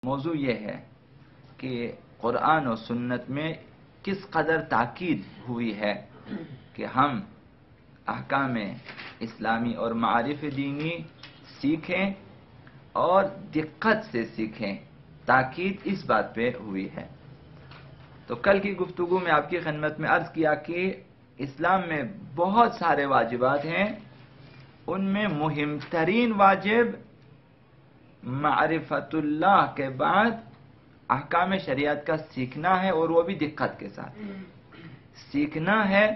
موضوع یہ ہے کہ قرآن و سنت میں کس قدر تاکید ہوئی ہے کہ ہم احکام اسلامی اور معارف دینی سیکھیں اور دقت سے سیکھیں. تاکید اس بات پہ ہوئی ہے. تو کل کی گفتگو میں آپ کی خدمت میں عرض کیا کہ اسلام میں بہت سارے واجبات ہیں، ان میں مہم ترین واجب معرفت اللہ کے بعد احکام شریعت کا سیکھنا ہے، اور وہ بھی دقت کے ساتھ سیکھنا ہے،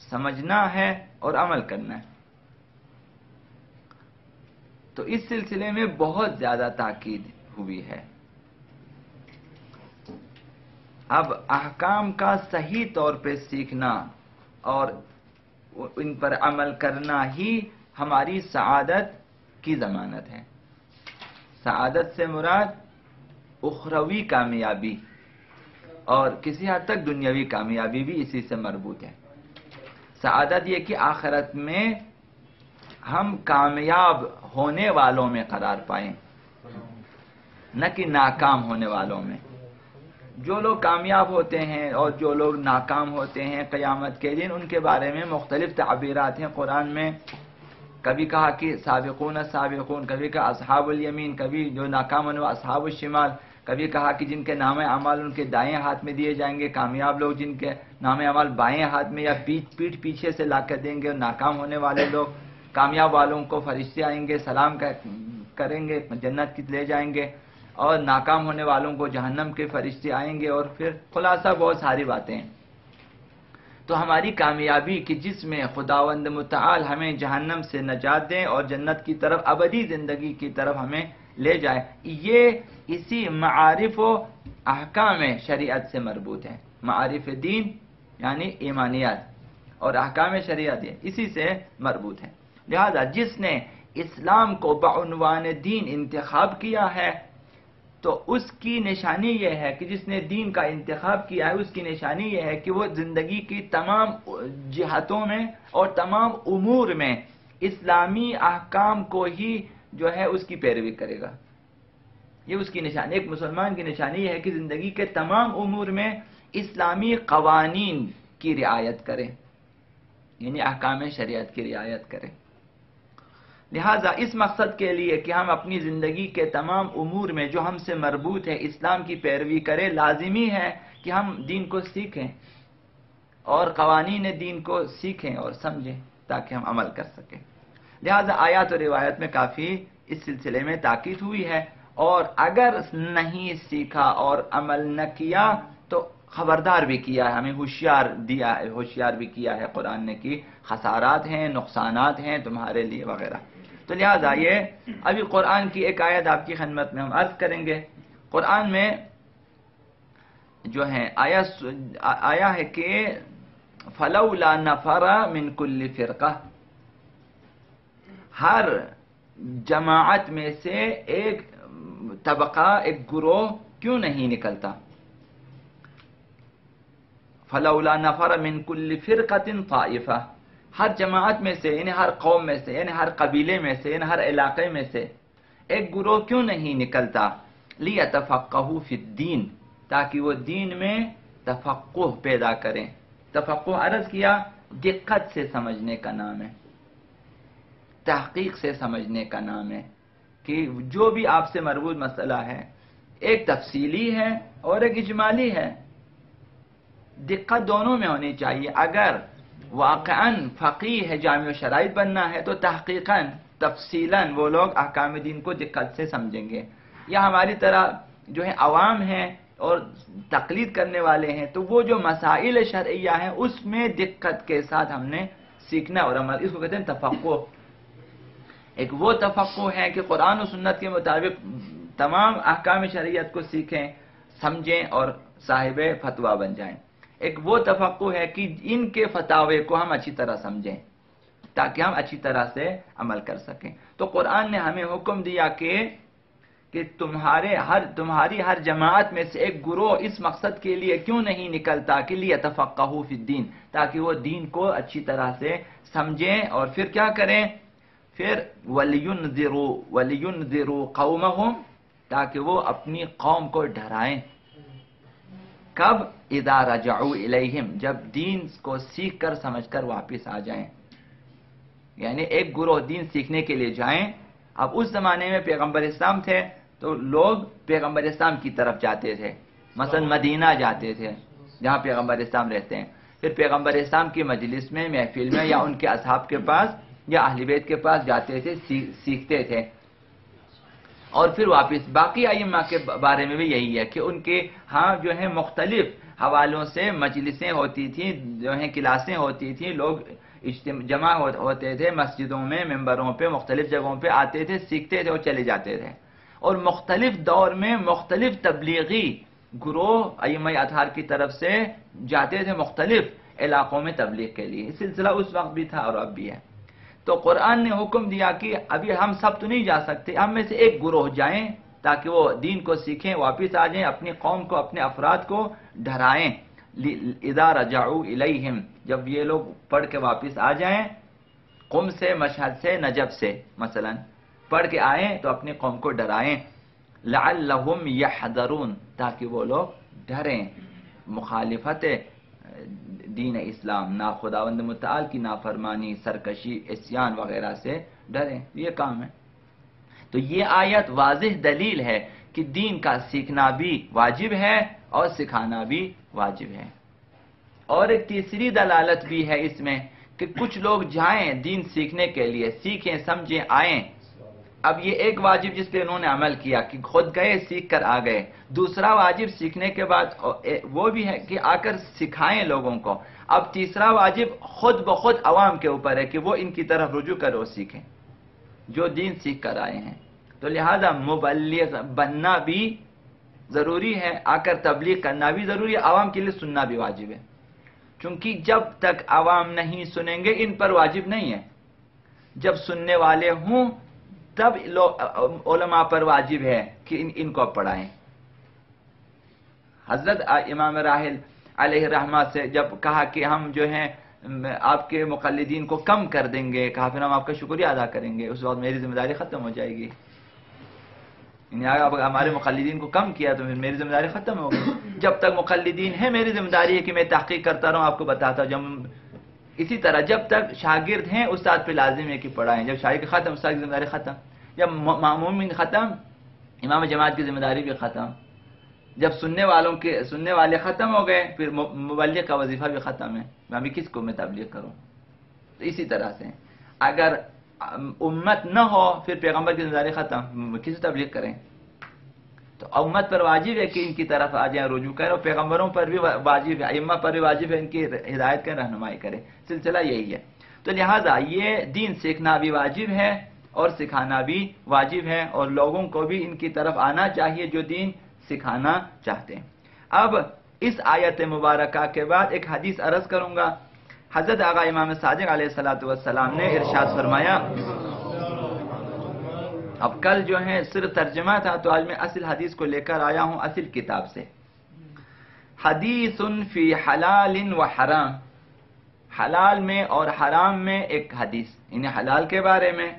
سمجھنا ہے اور عمل کرنا ہے. تو اس سلسلے میں بہت زیادہ تاکید ہوئی ہے. اب احکام کا صحیح طور پہ سیکھنا اور ان پر عمل کرنا ہی ہماری سعادت کی ضمانت ہے. سعادت سے مراد اخروی کامیابی اور کسی حد تک دنیاوی کامیابی بھی اسی سے مربوط ہے. سعادت یہ کہ آخرت میں ہم کامیاب ہونے والوں میں قرار پائیں، نہ کہ ناکام ہونے والوں میں. جو لوگ کامیاب ہوتے ہیں اور جو لوگ ناکام ہوتے ہیں قیامت کے دن، ان کے بارے میں مختلف تعبیرات ہیں قرآن میں. کبھی کہا کہ سابقون السابقون، کبھی کہا اصحاب الیمین، کبھی جو ناکام ہونے والے اصحاب الشمال، کبھی کہا کہ جن کے نام اعمال ان کے دائیں ہاتھ میں دیے جائیں گے، کامیاب لوگ جن کے نام اعمال بائیں ہاتھ میں یا پیٹھ پیچھے سے لا کر دیں گے، اور ناکام ہونے والے لوگ کامیاب والوں کو فرشتے آئیں گے، سلام کریں گے، جنت کی لے جائیں گے، اور ناکام ہونے والوں کو جہنم کے فرشتے آئیں گے. اور پھر خلاصہ بہت ساری باتیں ہیں. تو ہماری کامیابی کہ جس میں خداوند متعال ہمیں جہنم سے نجات دیں اور جنت کی طرف ابدی زندگی کی طرف ہمیں لے جائے، یہ اسی معارف و احکام شریعت سے مربوط ہے. معارف دین یعنی ایمانیات اور احکام شریعت اسی سے مربوط ہے. لہذا جس نے اسلام کو بعنوان دین انتخاب کیا ہے تو اس کی نشانی یہ ہے کہ جس نے دین کا انتخاب کیا ہے، اس کی نشانی یہ ہے کہ وہ زندگی کی تمام جہتوں میں اور تمام امور میں اسلامی احکام کو ہی جو ہے اس کی پیروی کرے گا. یہ اس کی نشانی، ایک مسلمان کی نشانی یہ ہے کہ زندگی کے تمام امور میں اسلامی قوانین کی رعایت کرے، یعنی احکام شریعت کی رعایت کرے. لہٰذا اس مقصد کے لیے کہ ہم اپنی زندگی کے تمام امور میں جو ہم سے مربوط ہے اسلام کی پیروی کریں، لازمی ہے کہ ہم دین کو سیکھیں اور قوانین دین کو سیکھیں اور سمجھیں تاکہ ہم عمل کر سکیں. لہٰذا آیات و روایت میں کافی اس سلسلے میں تاکید ہوئی ہے، اور اگر نہیں سیکھا اور عمل نہ کیا تو خبردار بھی کیا ہے، ہمیں ہوشیار بھی کیا ہے قرآن نے کہ خسارات ہیں، نقصانات ہیں تمہارے لیے وغیرہ. تو لہٰذا یہ ابھی قرآن کی ایک آیت آپ کی خدمت میں ہم عرض کریں گے. قرآن میں جو ہے آیا ہے کہ فَلَوْلَا نَفَرَ مِن كُلِّ فِرْقَةٍ، ہر جماعت میں سے ایک طبقہ، ایک گروہ کیوں نہیں نکلتا. فَلَوْلَا نَفَرَ مِن كُلِّ فِرْقَةٍ طَائِفَةٍ، ہر جماعت میں سے یعنی ہر قوم میں سے، یعنی ہر قبیلے میں سے، یعنی ہر علاقے میں سے ایک گروہ کیوں نہیں نکلتا. لِيَتَفَقَّهُوا فِي الدِّينِ، تاکہ وہ دین میں تفقہ پیدا کریں. تفقہ عرض کیا دقت سے سمجھنے کا نام ہے، تحقیق سے سمجھنے کا نام ہے، کہ جو بھی آپ سے مربوط مسئلہ ہے ایک تفصیلی ہے اور ایک اجمالی ہے. دقت دونوں میں ہونی چاہیے. اگر واقعاً فقیہ ہے، جامع شرائط بننا ہے، تو تحقیقاً تفصیلاً وہ لوگ احکام دین کو دقت سے سمجھیں گے. یا ہماری طرح جو ہے عوام ہیں اور تقلید کرنے والے ہیں، تو وہ جو مسائل شرعیہ ہیں اس میں دقت کے ساتھ ہم نے سیکھنا اور عمل، اس کو کہتے ہیں تفقہ. ایک وہ تفقہ ہے کہ قرآن و سنت کے مطابق تمام احکام شریعت کو سیکھیں، سمجھیں اور صاحب فتویٰ بن جائیں. ایک وہ تفقہ ہے کہ ان کے فتاوے کو ہم اچھی طرح سمجھیں تاکہ ہم اچھی طرح سے عمل کر سکیں. تو قرآن نے ہمیں حکم دیا کہ تمہاری ہر جماعت میں سے ایک گروہ اس مقصد کے لیے کیوں نہیں نکلتا کہ لِيَتَفَقَّهُوا فِي الدِّينِ، تاکہ وہ دین کو اچھی طرح سے سمجھیں اور پھر کیا کریں. پھر وَلِيُنذِرُوا قَوْمَهُمْ تاکہ وہ اپنی قوم کو ڈرائیں. کب؟ اذا رجعوا الیہم، جب دین کو سیکھ کر سمجھ کر واپس آ جائیں. یعنی ایک گروہ دین سیکھنے کے لیے جائیں. اب اس زمانے میں پیغمبر اسلام تھے تو لوگ پیغمبر اسلام کی طرف جاتے تھے، مثلا مدینہ جاتے تھے جہاں پیغمبر اسلام رہتے ہیں. پھر پیغمبر اسلام کی مجلس میں، محفل میں، یا ان کے اصحاب کے پاس یا اہل بیت کے پاس جاتے تھے، سیکھتے تھے. اور پھر واپس. باقی ائمہ کے بارے میں بھی یہی ہے کہ ان کے ہاں جو ہے مختلف حوالوں سے مجلسیں ہوتی تھیں، جو ہیں کلاسیں ہوتی تھیں، لوگ جمع ہوتے تھے مسجدوں میں، ممبروں پہ، مختلف جگہوں پہ آتے تھے، سیکھتے تھے اور چلے جاتے تھے. اور مختلف دور میں مختلف تبلیغی گروہ ائمہ اطہار کی طرف سے جاتے تھے مختلف علاقوں میں تبلیغ کے لیے. سلسلہ اس وقت بھی تھا اور اب بھی ہے. تو قرآن نے حکم دیا کہ ابھی ہم سب تو نہیں جا سکتے، ہم میں سے ایک گروہ جائیں تاکہ وہ دین کو سیکھیں، واپس آ جائیں، اپنی قوم کو، اپنے افراد کو ڈرائیں. اذا رجعوا الیہم، جب یہ لوگ پڑھ کے واپس آ جائیں، قم سے، مشہد سے، نجف سے مثلا پڑھ کے آئیں تو اپنی قوم کو ڈرائیں. لعلہم یحذرون، تاکہ وہ لوگ ڈریں مخالفت دین اسلام، خداوند متعال کی نافرمانی، سرکشی، عصیان وغیرہ سے ڈریں. یہ کام ہے. تو یہ آیت واضح دلیل ہے کہ دین کا سیکھنا بھی واجب ہے اور سکھانا بھی واجب ہے. اور ایک تیسری دلالت بھی ہے اس میں کہ کچھ لوگ جائیں دین سیکھنے کے لیے، سیکھیں، سمجھیں، آئیں. اب یہ ایک واجب جس پہ انہوں نے عمل کیا کہ خود گئے، سیکھ کر آ گئے. دوسرا واجب سیکھنے کے بعد وہ بھی ہے کہ آ کر سکھائیں لوگوں کو. اب تیسرا واجب خود بخود عوام کے اوپر ہے کہ وہ ان کی طرف رجوع کر اور سیکھیں جو دین سیکھ کر آئے ہیں. تو لہذا مبلغ بننا بھی ضروری ہے، آ کر تبلیغ کرنا بھی ضروری ہے، عوام کے لیے سننا بھی واجب ہے. چونکہ جب تک عوام نہیں سنیں گے ان پر واجب نہیں ہے. جب سننے والے ہوں تب علماء پر واجب ہے کہ ان کو پڑھائیں. حضرت امام راحل علیہ الرحمہ سے جب کہا کہ ہم جو ہیں آپ کے مقلدین کو کم کر دیں گے، کہا پھر ہم آپ کا شکریہ ادا کریں گے، اس وقت میری ذمہ داری ختم ہو جائے گی. یعنی اگر ہمارے مقلدین کو کم کیا تو پھر میری ذمہ داری ختم ہو گئی. جب تک مقلدین ہیں میری ذمہ داری ہے کہ میں تحقیق کرتا رہوں، آپ کو بتاتا ہوں. اسی طرح جب تک شاگرد ہیں استاد پہ لازم ہے کہ پڑھائیں. جب شاگرد ختم، استاد کی ذمہ داری ختم. جب مامومین ختم، امام جماعت کی ذمہ داری بھی ختم. جب سننے والے ختم ہو گئے پھر مبلغ کا وظیفہ بھی ختم ہے. میں ابھی کس کو میں تبلیغ کروں؟ تو اسی طرح سے اگر امت نہ ہو پھر پیغمبر کی ذمہ داری ختم، کس تبلیغ کریں؟ تو امت پر واجب ہے کہ ان کی طرف آ جائیں، رجوع کریں. اور پیغمبروں پر بھی واجب ہے، ائمہ پر بھی واجب ہے ان کی ہدایت کریں، رہنمائی کریں. سلسلہ یہی ہے. تو لہٰذا یہ دین سیکھنا بھی واجب ہے اور سکھانا بھی واجب ہے، اور لوگوں کو بھی ان کی طرف آنا چاہیے جو دین سکھانا چاہتے ہیں. اب اس آیت مبارکہ کے بعد ایک حدیث عرض کروں گا. حضرت آقا امام صادق علیہ السلام نے ارشاد فرمایا. اب کل جو ہے صرف ترجمہ تھا تو آج میں اصل حدیث کو لے کر آیا ہوں اصل کتاب سے. حدیث فی حلال و حرام، حلال میں اور حرام میں ایک حدیث، یعنی حلال کے بارے میں،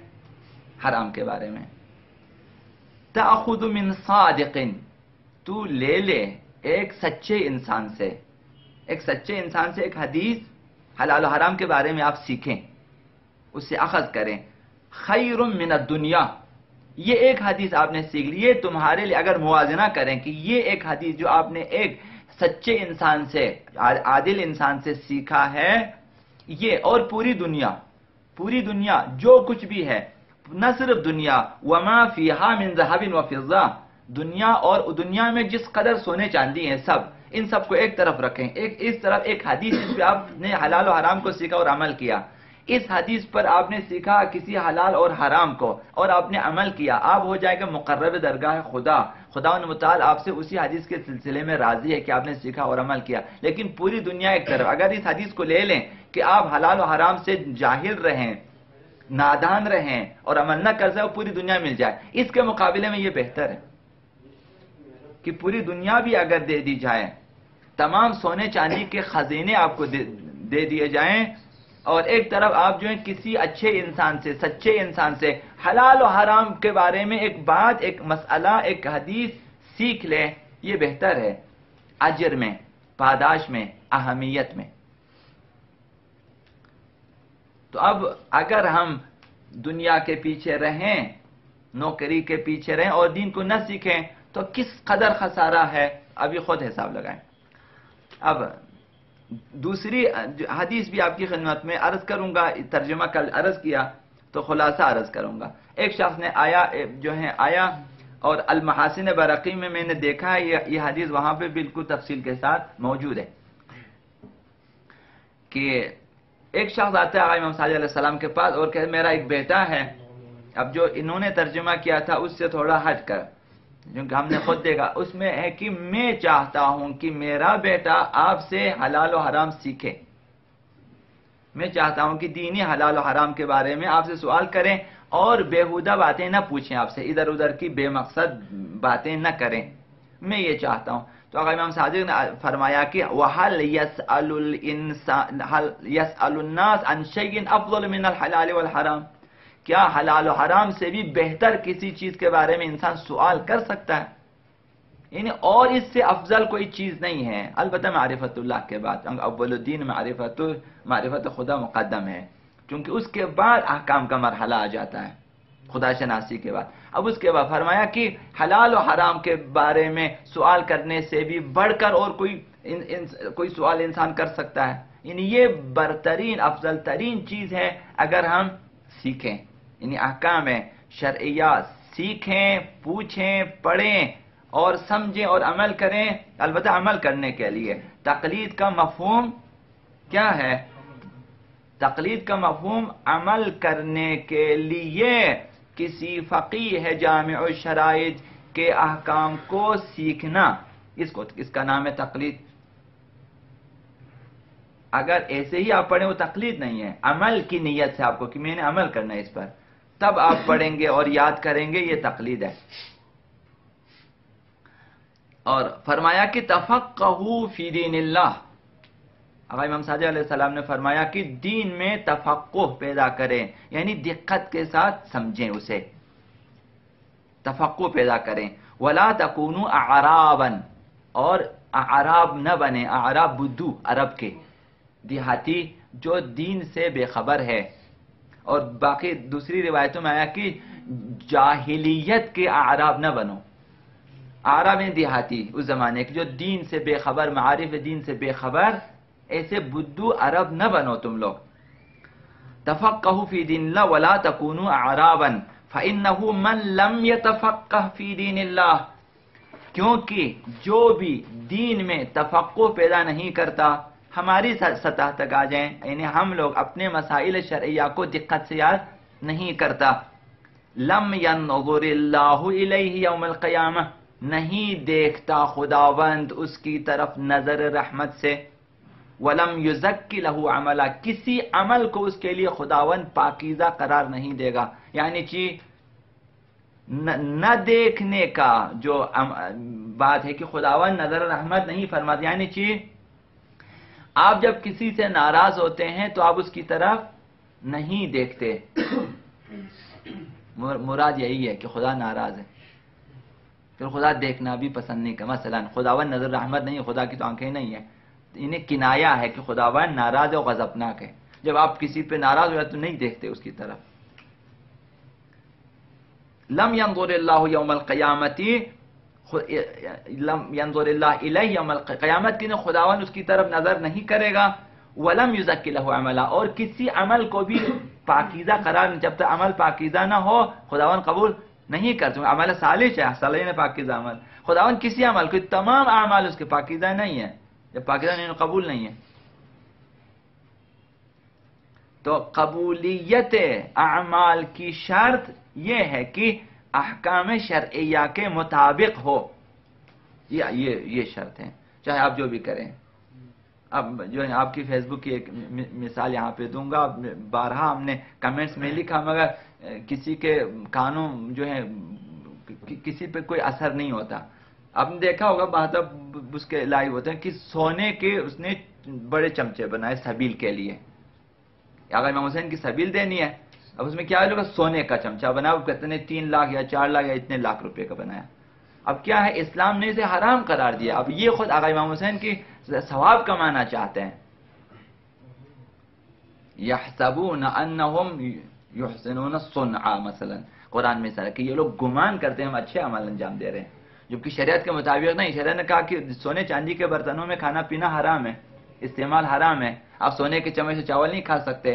حرام کے بارے میں. تأخذ من صادق، تو لے لے ایک سچے انسان سے، ایک سچے انسان سے ایک حدیث حلال و حرام کے بارے میں آپ سیکھیں، اس سے اخذ کریں. خیر من الدنیا، یہ ایک حدیث آپ نے سیکھ لی، یہ تمہارے لیے اگر موازنہ کریں کہ یہ ایک حدیث جو آپ نے ایک سچے انسان سے، عادل انسان سے سیکھا ہے، یہ اور پوری دنیا جو کچھ بھی ہے، نہ صرف دنیا، وما فیہا من ذہب و فضہ، دنیا اور دنیا میں جس قدر سونے چاندی ہیں سب، ان سب کو ایک طرف رکھیں. اس طرف ایک حدیث جس پہ آپ نے حلال و حرام کو سیکھا اور عمل کیا. اس حدیث پر آپ نے سیکھا کسی حلال اور حرام کو اور آپ نے عمل کیا، آپ ہو جائے گا مقرب درگاہ خدا. خداوند متعال آپ سے اسی حدیث کے سلسلے میں راضی ہے کہ آپ نے سیکھا اور عمل کیا. لیکن پوری دنیا ایک طرف، اگر اس حدیث کو لے لیں کہ آپ حلال و حرام سے جاہل رہیں، نادان رہیں اور عمل نہ کر سکے، پوری دنیا مل جائے، اس کے مقابلے میں یہ بہتر ہے کہ پوری دنیا بھی اگر دے دی جائے، تمام سونے چاندی کے خزینے آپ کو دے دیے جائیں، اور ایک طرف آپ جو ہیں کسی اچھے انسان سے، سچے انسان سے حلال و حرام کے بارے میں ایک بات، ایک مسئلہ، ایک حدیث سیکھ لیں، یہ بہتر ہے اجر میں، پاداش میں، اہمیت میں۔ تو اب اگر ہم دنیا کے پیچھے رہیں، نوکری کے پیچھے رہیں اور دین کو نہ سیکھیں تو کس قدر خسارہ ہے، ابھی خود حساب لگائیں۔ اب دوسری حدیث بھی آپ کی خدمت میں عرض کروں گا، ترجمہ کل عرض کیا تو خلاصہ عرض کروں گا۔ ایک شخص نے آیا اور المحاسن برقی میں نے دیکھا ہے یہ حدیث وہاں پہ بالکل تفصیل کے ساتھ موجود ہے کہ ایک شخص آتا ہے امام صادق علیہ السلام کے پاس اور کہتے میرا ایک بیٹا ہے، اب جو انہوں نے ترجمہ کیا تھا اس سے تھوڑا ہٹ کر، کیونکہ ہم نے خود دیکھا اس میں ہے کہ میں چاہتا ہوں کہ میرا بیٹا آپ سے حلال و حرام سیکھے، میں چاہتا ہوں کہ دینی حلال و حرام کے بارے میں آپ سے سوال کریں اور بیہودہ باتیں نہ پوچھیں، آپ سے ادھر ادھر کی بے مقصد باتیں نہ کریں، میں یہ چاہتا ہوں۔ تو آقا امام صادق نے فرمایا کہ وَهَلْ يَسْأَلُ النَّاسَ عَنْ شَيْءٍ أَفْضَلُ مِنَ الْحَلَالِ وَالْحَرَامِ، کیا حلال و حرام سے بھی بہتر کسی چیز کے بارے میں انسان سوال کر سکتا ہے؟ یعنی اور اس سے افضل کوئی چیز نہیں ہے، البتہ معرفت اللہ کے بعد اول الدین معرفت خدا مقدم ہے، کیونکہ اس کے بعد احکام کا مرحلہ آ جاتا ہے، خدا شناسی کے بعد۔ اب اس کے بعد فرمایا کہ حلال و حرام کے بارے میں سوال کرنے سے بھی بڑھ کر اور کوئی سوال انسان کر سکتا ہے، یعنی یہ برترین افضل ترین چیز ہے اگر ہم سیکھیں، یعنی احکام شرعیہ سیکھیں، پوچھیں، پڑھیں اور سمجھیں اور عمل کریں۔ البتہ عمل کرنے کے لیے تقلید کا مفہوم کیا ہے؟ تقلید کا مفہوم عمل کرنے کے لیے کسی فقیہ جامع الشرائط کے احکام کو سیکھنا، اس کا نام ہے تقلید۔ اگر ایسے ہی آپ پڑھیں وہ تقلید نہیں ہے، عمل کی نیت سے آپ کو کہ میں نے عمل کرنا ہے اس پر، تب آپ پڑھیں گے اور یاد کریں گے، یہ تقلید ہے۔ اور فرمایا کہ تفقہوا فی دین اللہ، امام صادق علیہ السلام نے فرمایا کہ دین میں تفقہ پیدا کریں، یعنی دقت کے ساتھ سمجھیں اسے، تفقہ پیدا کریں۔ وَلَا تَكُونُوا أَعْرَابًا، اور اعراب نہ بنیں، اعراب بدو عرب کے دیہاتی جو دین سے بے خبر ہے، اور باقی دوسری روایتوں میں آیا کہ جاہلیت کے اعراب نہ بنو، اعراب دیہاتی اس زمانے کے جو دین سے بے خبر، معارف دین سے بے خبر، ایسے بدو عرب نہ بنو تم لوگ۔ تفقہوا فی دین اللہ ولا تکونوا اعرابا فانہ من لم یتفقہ فی دین اللہ، کیونکہ جو بھی دین میں تفقہ پیدا نہیں کرتا، ہماری سطح تک آ جائیں، یعنی ہم لوگ اپنے مسائل شرعیہ کو دقت سے یاد نہیں کرتا، لم ینظر اللہ الیہ یوم القیامہ، نہیں دیکھتا خداوند اس کی طرف نظر رحمت سے، وَلَمْ يُزَكِّ لَهُ عَمَلًا، کسی عمل کو اس کے لیے خداوند پاکیزہ قرار نہیں دے گا، یعنی نہ دیکھنے کا جو بات ہے کہ خداوند نظر رحمت نہیں فرماتا، یعنی آپ جب کسی سے ناراض ہوتے ہیں تو آپ اس کی طرف نہیں دیکھتے، مراد یہی ہے کہ خدا ناراض ہے، پھر خدا دیکھنا بھی پسند نہیں کرتا، مثلا خداوند نظر رحمت نہیں ہے، خدا کی تو آنکھیں نہیں ہیں، انہیں کنایا ہے کہ خداوند ناراض ہے اور غضبناک ہے، جب آپ کسی پہ ناراض ہو جاتے تو نہیں دیکھتے اس کی طرف۔ لم ينظر اللہ یوم القیامت، لم ينظر اللہ الیہ یوم القیامت، کہ خداوند اس کی طرف نظر نہیں کرے گا، ولم یزک لہ عملا، اور کسی عمل کو بھی پاکیزہ قرار نہیں، جب تک عمل پاکیزہ نہ ہو خداوند قبول نہیں کرتے، عمل صالح ہے، صالح نے پاکیزہ عمل، خداوند کسی عمل کو، تمام اعمال اس کے پاکیزہ نہیں ہے، جب پاکیزہ نہیں قبول نہیں ہے۔ تو قبولیت اعمال کی شرط یہ ہے کہ احکام شرعیہ کے مطابق ہو، یہ شرط ہے، چاہے آپ جو بھی کریں۔ اب جو ہے آپ کی فیس بک کی ایک مثال یہاں پہ دوں گا، بارہا ہم نے کمنٹس میں لکھا، مگر کسی کے کانوں جو ہے کسی پہ کوئی اثر نہیں ہوتا۔ آپ نے دیکھا ہوگا مہتاب اس کے لائیو ہوتے ہیں کہ سونے کے اس نے بڑے چمچے بنائے سبیل کے لیے، اگر امام حسین کی سبیل دینی ہے، اب اس میں کیا ہے، لوگ سونے کا چمچہ بنا، وہ کہتے ہیں 3 لاکھ یا 4 لاکھ یا اتنے لاکھ روپے کا بنایا. اب کیا ہے، اسلام نے اسے حرام قرار دیا. اب یہ خود آقا امام حسین کی ثواب کمانا چاہتے ہیں. یحسبون انہم یحسنون صنعا، مثلا قرآن میں کہ یہ لوگ گمان کرتے ہیں ہم اچھے عمل انجام دے رہے ہیں، جبکہ شریعت کے مطابق نہیں. شریعت نے کہا کہ سونے چاندی کے برتنوں میں کھانا پینا حرام ہے، استعمال حرام ہے. آپ سونے کے چمچ سے چاول نہیں کھا سکتے،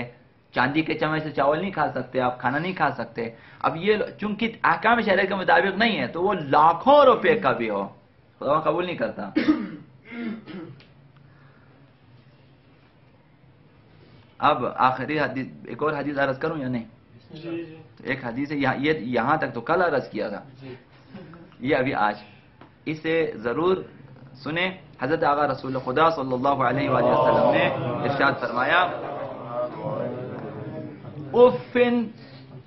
چاندی کے چمچ سے چاول نہیں کھا سکتے، آپ کھانا نہیں کھا سکتے. اب یہ چونکہ احکام شریعت کے مطابق نہیں ہے تو وہ لاکھوں روپے کا بھی ہو، خدا قبول نہیں کرتا. اب آخری حدیث، ایک اور حدیث عرض کروں یا نہیں؟ ایک حدیث ہے، یہ یہاں تک تو کل عرض کیا تھا، یہ ابھی آج اسے ضرور سنیں. حضرت آقا رسول خدا صلی اللہ علیہ وآلہ وسلم نے ارشاد فرمایا، اُفٍ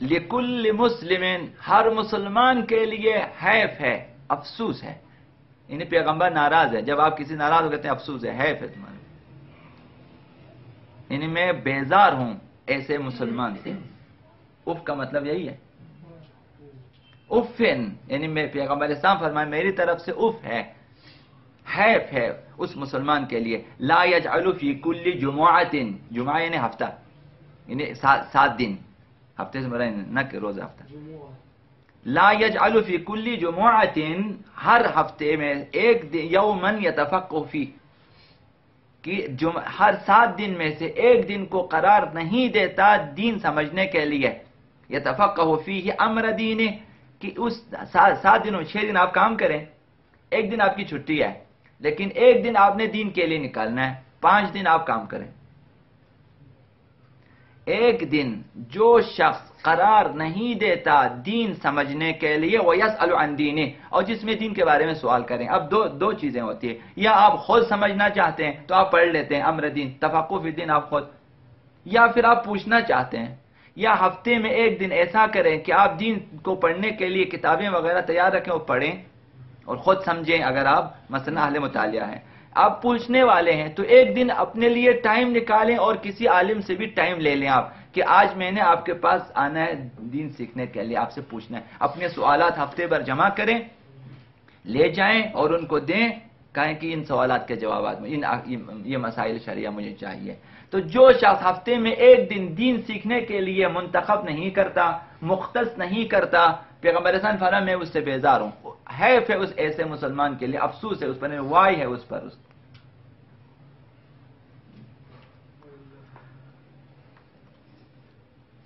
لکل مسلم، ہر مسلمان کے لیے حیف ہے، افسوس ہے. یعنی پیغمبر ناراض ہے، جب آپ کسی ناراض ہو کہتے ہیں افسوس ہے، حیف ہے تمہارے، یعنی میں بیزار ہوں ایسے مسلمان سے. اف کا مطلب یہی ہے، افن یعنی میں پیغمبر اسلام فرمائے میری طرف سے اف ہے، حیف ہے اس مسلمان کے لیے. لا یجعل فی کل جمعۃ، جمعہ یعنی ہفتہ، یعنی 7 دن، ہفتے سے مراد نہ کہ روز ہفتہ. لا یجعل فی کل جمعۃ، ہر ہفتے میں ایک دن، یوما یتفقہ فی، کہ ہر 7 دن میں سے ایک دن کو قرار نہیں دیتا دین سمجھنے کے لیے. یتفقہ فیہ امر دینہ، کہ اس 7 دنوں 6 دن آپ کام کریں، ایک دن آپ کی چھٹی ہے، لیکن ایک دن آپ نے دین کے لیے نکالنا ہے، 5 دن آپ کام کریں. ایک دن جو شخص قرار نہیں دیتا دین سمجھنے کے لیے، وَيَسْأَلُ عَنْ دِينِهِ، اور جس میں دین کے بارے میں سوال کریں. اب دو چیزیں ہوتی ہیں، یا آپ خود سمجھنا چاہتے ہیں تو آپ پڑھ لیتے ہیں امر دین، تفقہ فی الدین آپ خود، یا پھر آپ پوچھنا چاہتے ہیں، یا ہفتے میں ایک دن ایسا کریں کہ آپ دین کو پڑھنے کے لیے کتابیں وغیرہ تیار رکھیں اور پڑھیں اور خود سمجھیں. اگر آپ مثلا اہل مطالعہ ہیں، آپ پوچھنے والے ہیں تو ایک دن اپنے لیے ٹائم نکالیں اور کسی عالم سے بھی ٹائم لے لیں آپ کہ آج میں نے آپ کے پاس آنا ہے دین سیکھنے کے لیے، آپ سے پوچھنا ہے. اپنے سوالات ہفتے بھر جمع کریں، لے جائیں اور ان کو دیں، کہیں کہ ان سوالات کے جوابات میں یہ مسائل شرعیہ مجھے چاہیے. تو جو شخص ہفتے میں ایک دن دین سیکھنے کے لیے منتخب نہیں کرتا، مختص نہیں کرتا، پیغمبر اسلام فرمایا میں اس سے بیزار ہوں. حیف ہے اس ایسے مسلمان کے لیے، افسوس ہے اس پر، وائی ہے اس پر.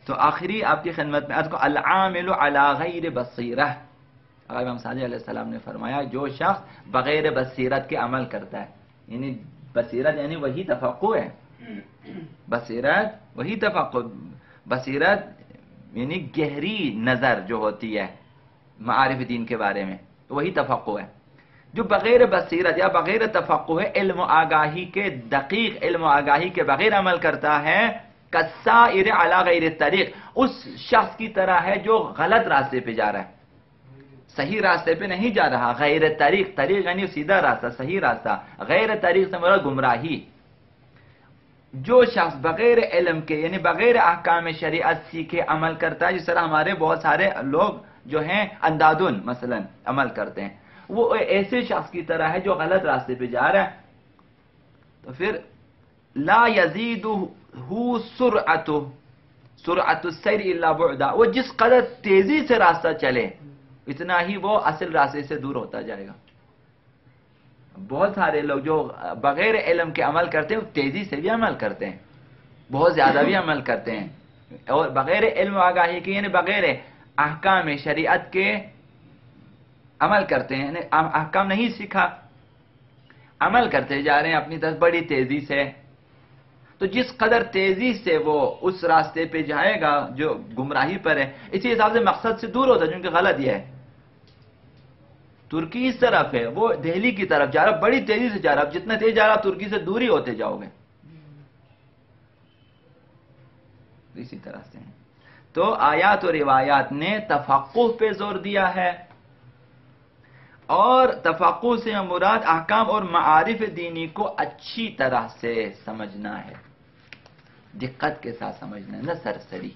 تو آخری آپ کی خدمت میں العامل علی غیر بصیرہ، امام صادق علیہ السلام نے فرمایا جو شخص بغیر بصیرت کے عمل کرتا ہے، یعنی بصیرت یعنی وہی تفقہ ہے، بصیرت وہی تفقہ، بصیرت یعنی گہری نظر جو ہوتی ہے معارف دین کے بارے میں، تو وہی تفقہ ہے. جو بغیر بصیرت یا بغیر تفقہ علم و آگاہی کے، دقیق علم و آگاہی کے بغیر عمل کرتا ہے، کالسائر علی غیر الطریق، اس شخص کی طرح ہے جو غلط راستے پہ جا رہا ہے، صحیح راستے پہ نہیں جا رہا. غیر طریق، طریق یعنی سیدھا راستہ، صحیح راستہ، غیر طریق سے مراد گمراہی. جو شخص بغیر علم کے یعنی بغیر احکام شریعت سیکھے عمل کرتا ہے، جس طرح ہمارے بہت سارے لوگ جو ہیں اندادن مثلا عمل کرتے ہیں، وہ ایسے شخص کی طرح ہے جو غلط راستے پہ جا رہا ہے. تو پھر لا یزیدہ سرعت السیر الا بعدا، وہ جس قدر تیزی سے راستہ چلے اتنا ہی وہ اصل راستے سے دور ہوتا جائے گا. بہت سارے لوگ جو بغیر علم کے عمل کرتے ہیں وہ تیزی سے بھی عمل کرتے ہیں، بہت زیادہ بھی عمل کرتے ہیں، اور بغیر علم و آگاہی کے یعنی بغیر احکام شریعت کے عمل کرتے ہیں، یعنی احکام نہیں سیکھا، عمل کرتے جا رہے ہیں اپنی طرف بڑی تیزی سے. تو جس قدر تیزی سے وہ اس راستے پہ جائے گا جو گمراہی پر ہے، اسی حساب سے مقصد سے دور ہوتا ہے، کیونکہ غلط یہ ہے. ترکی اس طرف ہے، وہ دہلی کی طرف جا رہا، بڑی تیزی سے جا رہا، جتنا تیز جا رہا ترکی سے دور ہی ہوتے جاؤ گے. اسی طرح سے تو آیات و روایات نے تفقہ پہ زور دیا ہے، اور تفقہ سے مراد احکام اور معارف دینی کو اچھی طرح سے سمجھنا ہے. دقت کے ساتھ سمجھنا، نہ سرسری.